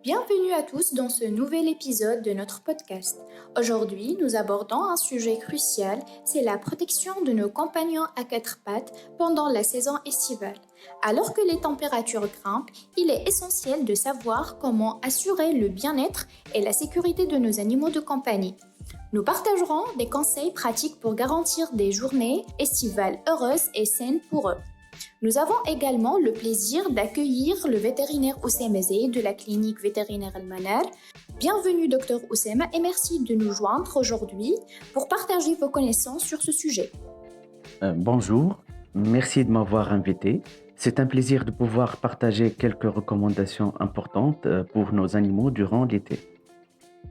Bienvenue à tous dans ce nouvel épisode de notre podcast. Aujourd'hui, nous abordons un sujet crucial, c'est la protection de nos compagnons à quatre pattes pendant la saison estivale. Alors que les températures grimpent, il est essentiel de savoir comment assurer le bien-être et la sécurité de nos animaux de compagnie. Nous partagerons des conseils pratiques pour garantir des journées estivales heureuses et saines pour eux. Nous avons également le plaisir d'accueillir le vétérinaire Oussema Zeid de la clinique vétérinaire Al-Manar. Bienvenue Dr Oussema et merci de nous joindre aujourd'hui pour partager vos connaissances sur ce sujet. Bonjour, merci de m'avoir invité. C'est un plaisir de pouvoir partager quelques recommandations importantes pour nos animaux durant l'été.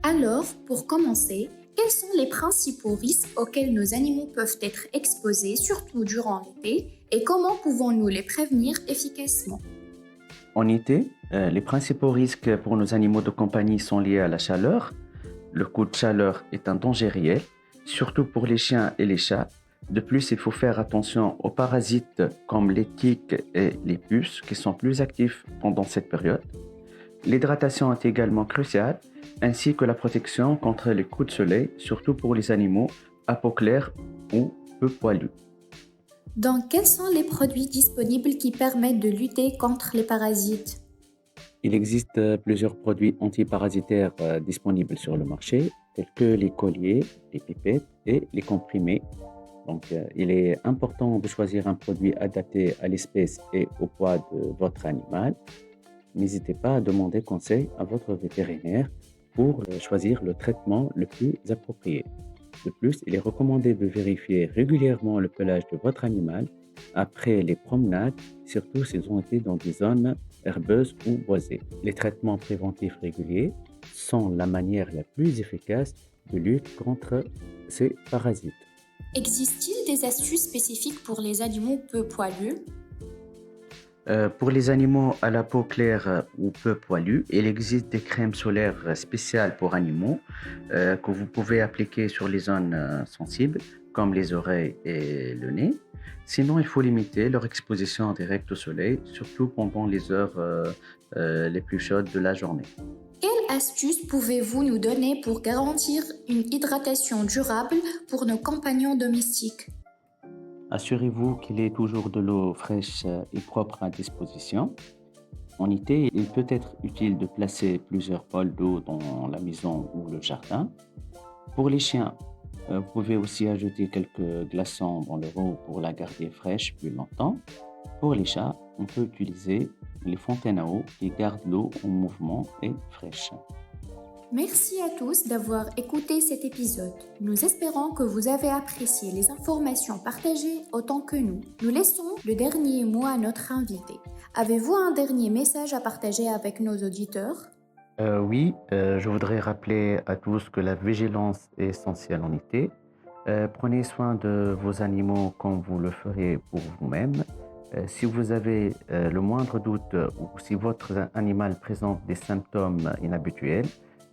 Alors, pour commencer, quels sont les principaux risques auxquels nos animaux peuvent être exposés, surtout durant l'été, et comment pouvons-nous les prévenir efficacement? En été, les principaux risques pour nos animaux de compagnie sont liés à la chaleur. Le coup de chaleur est un danger réel, surtout pour les chiens et les chats. De plus, il faut faire attention aux parasites comme les tiques et les puces qui sont plus actifs pendant cette période. L'hydratation est également cruciale, ainsi que la protection contre les coups de soleil, surtout pour les animaux à peau claire ou peu poilus. Donc, quels sont les produits disponibles qui permettent de lutter contre les parasites? Il existe plusieurs produits antiparasitaires disponibles sur le marché, tels que les colliers, les pipettes et les comprimés. Donc, il est important de choisir un produit adapté à l'espèce et au poids de votre animal. N'hésitez pas à demander conseil à votre vétérinaire pour choisir le traitement le plus approprié. De plus, il est recommandé de vérifier régulièrement le pelage de votre animal après les promenades, surtout s'ils ont été dans des zones herbeuses ou boisées. Les traitements préventifs réguliers sont la manière la plus efficace de lutte contre ces parasites. Existe-t-il des astuces spécifiques pour les animaux peu poilus? Pour les animaux à la peau claire ou peu poilus, il existe des crèmes solaires spéciales pour animaux que vous pouvez appliquer sur les zones sensibles, comme les oreilles et le nez. Sinon, il faut limiter leur exposition directe au soleil, surtout pendant les heures les plus chaudes de la journée. Quelles astuces pouvez-vous nous donner pour garantir une hydratation durable pour nos compagnons domestiques? Assurez-vous qu'il y ait toujours de l'eau fraîche et propre à disposition. En été, il peut être utile de placer plusieurs bols d'eau dans la maison ou le jardin. Pour les chiens, vous pouvez aussi ajouter quelques glaçons dans leur eau pour la garder fraîche plus longtemps. Pour les chats, on peut utiliser les fontaines à eau qui gardent l'eau en mouvement et fraîche. Merci à tous d'avoir écouté cet épisode. Nous espérons que vous avez apprécié les informations partagées autant que nous. Nous laissons le dernier mot à notre invité. Avez-vous un dernier message à partager avec nos auditeurs? Oui, je voudrais rappeler à tous que la vigilance est essentielle en été. Prenez soin de vos animaux comme vous le ferez pour vous-même. Si vous avez le moindre doute ou si votre animal présente des symptômes inhabituels,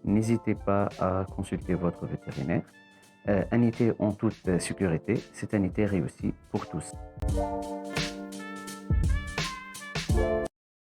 n'hésitez pas à consulter votre vétérinaire. Un été en toute sécurité, c'est un été réussi pour tous.